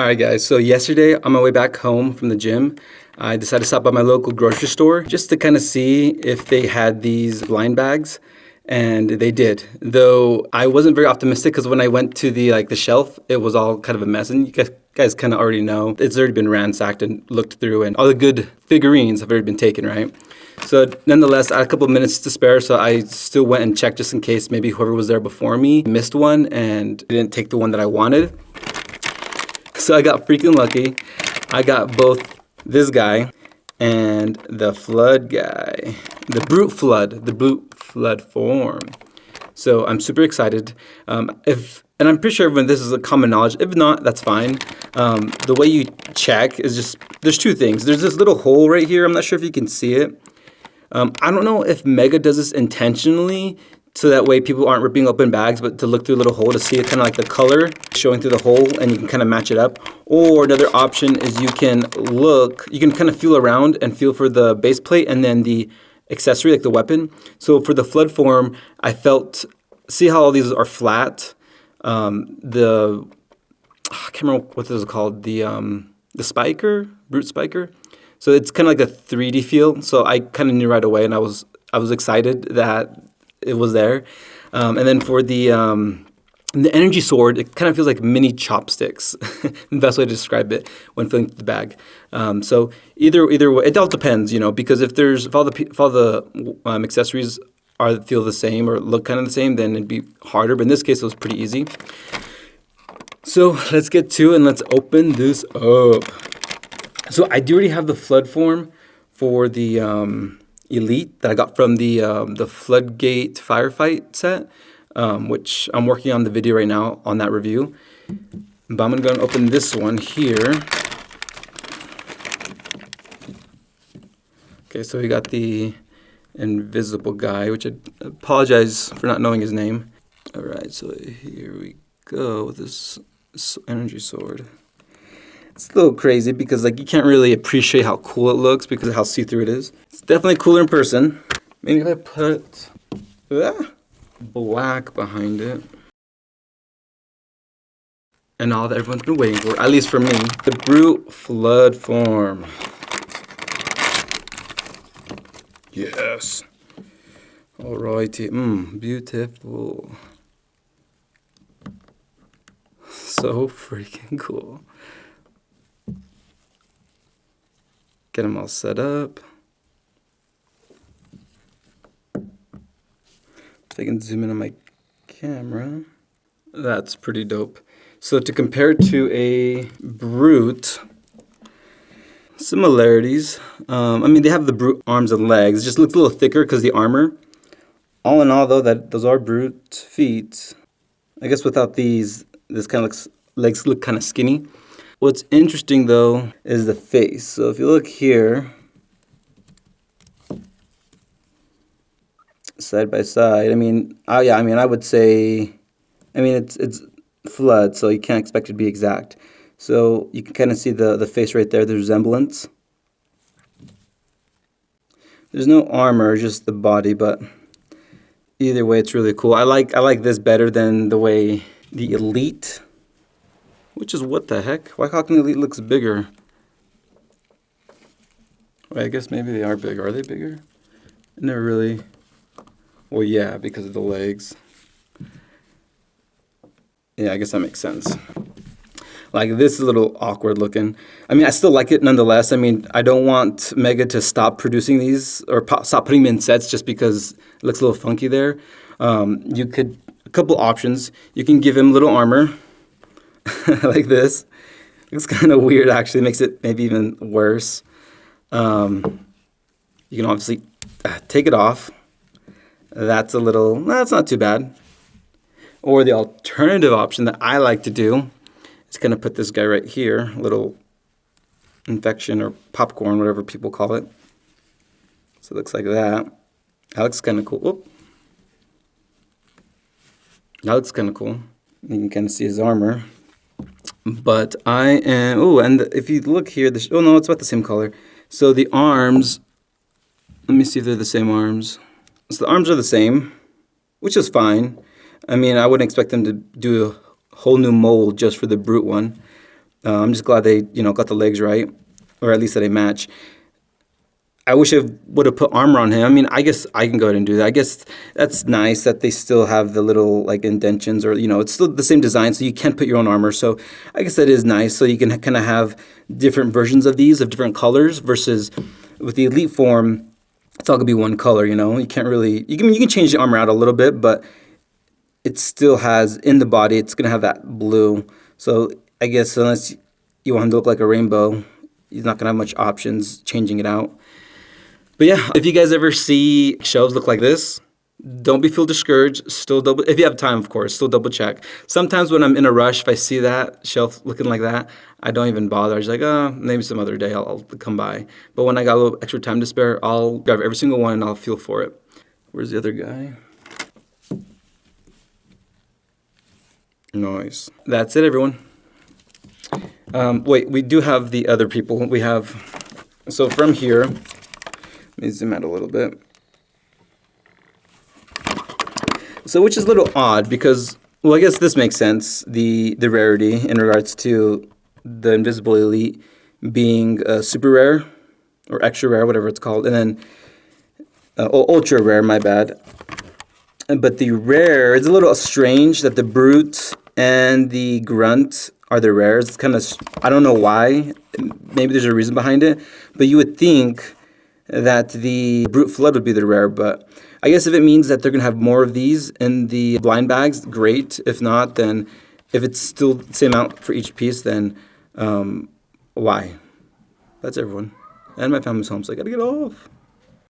Alright guys, so yesterday on my way back home from the gym, I decided to stop by my local grocery store just to kind of see if they had these blind bags, and they did. Though I wasn't very optimistic because when I went to the shelf, it was all kind of a mess, and you guys kind of already know it's already been ransacked and looked through, and all the good figurines have already been taken, right? So nonetheless, I had a couple of minutes to spare, so I still went and checked just in case maybe whoever was there before me missed one and didn't take the one that I wanted. So I got freaking lucky. I got both this guy and the flood guy, the brute flood form. So I'm super excited. And I'm pretty sure everyone, this is a common knowledge. If not, that's fine. The way you check is just, there's two things. There's this little hole right here. I'm not sure if you can see it. I don't know if Mega does this intentionally, so that way people aren't ripping open bags, but to look through a little hole to see it, kind of like the color showing through the hole, and you can kind of match it up. Or another option is you can kind of feel around and feel for the base plate and then the accessory, like the weapon. So for the flood form, I felt, see how all these are flat? I can't remember what this is called, the spiker, brute spiker. So it's kind of like a 3D feel. So I kind of knew right away, and I was excited that it was there. And then for the energy sword, it kind of feels like mini chopsticks. The best way to describe it when filling the bag. So either way, it all depends, because if all the accessories feel the same or look kind of the same, then it'd be harder. But in this case, it was pretty easy. So let's get to it and let's open this up. So I do already have the flood form for the Elite that I got from the Floodgate Firefight set, which I'm working on the video right now on that review. But I'm going to go and open this one here. Okay, so we got the invisible guy, which I apologize for not knowing his name. All right, so here we go with this energy sword. It's a little crazy because you can't really appreciate how cool it looks because of how see-through it is. It's definitely cooler in person. Maybe if I put black behind it. And all that everyone's been waiting for, at least for me, the brute flood form. Yes. Alrighty. Beautiful. So freaking cool. Get them all set up. If I can zoom in on my camera. That's pretty dope. So to compare it to a brute, similarities. They have the brute arms and legs. It just looks a little thicker because the armor. All in all, though, those are brute feet. I guess without these, this kind of legs look kind of skinny. What's interesting, though, is the face. So if you look here, side by side, I would say, it's flood, so you can't expect it to be exact. So you can kind of see the face right there, the resemblance. There's no armor, just the body, but either way, it's really cool. I like this better than the way the Elite. Which is what the heck? Why how come the Elite looks bigger? Wait, I guess maybe they are bigger. Are they bigger? Never really. Well, yeah, because of the legs. Yeah, I guess that makes sense. This is a little awkward looking. I still like it nonetheless. I don't want Mega to stop producing these or stop putting them in sets just because it looks a little funky there. A couple options. You can give him little armor. Like this. Looks kind of weird, actually. Makes it maybe even worse. You can obviously take it off. That's not too bad. Or the alternative option that I like to do is kind of put this guy right here, little infection or popcorn, whatever people call it. So it looks like that. That looks kind of cool. Whoop. That looks kind of cool. You can kind of see his armor. But and if you look here, it's about the same color. So the arms, let me see if they're the same arms. So the arms are the same, which is fine. I wouldn't expect them to do a whole new mold just for the brute one. I'm just glad they, got the legs right, or at least that they match. I wish I would have put armor on him. I mean, I guess I can go ahead and do that. I guess that's nice that they still have the little like indentions, or it's still the same design, so you can put your own armor. So I guess that is nice. So you can kind of have different versions of these of different colors versus with the Elite form, it's all gonna be one color. You can't really you can change the armor out a little bit, but it still has in the body. It's gonna have that blue. So I guess unless you want him to look like a rainbow, he's not gonna have much options changing it out. But yeah, if you guys ever see shelves look like this, don't feel discouraged. Still double, if you have time, of course, still double check. Sometimes when I'm in a rush, if I see that shelf looking like that, I don't even bother. I'm just like, maybe some other day I'll come by. But when I got a little extra time to spare, I'll grab every single one and I'll feel for it. Where's the other guy? Nice. That's it, everyone. Wait, we do have the other people. We have, so from here, let me zoom out a little bit. So which is a little odd because, well, I guess this makes sense, the rarity in regards to the Invisible Elite being super rare or extra rare, whatever it's called, and then ultra rare, my bad. But the rare, it's a little strange that the Brute and the Grunt are the rares. It's kind of, I don't know why. Maybe there's a reason behind it, but you would think that the Brute Flood would be the rare, but I guess if it means that they're going to have more of these in the blind bags, great. If not, then if it's still the same amount for each piece, then why? That's everyone. And my family's home, so I got to get off.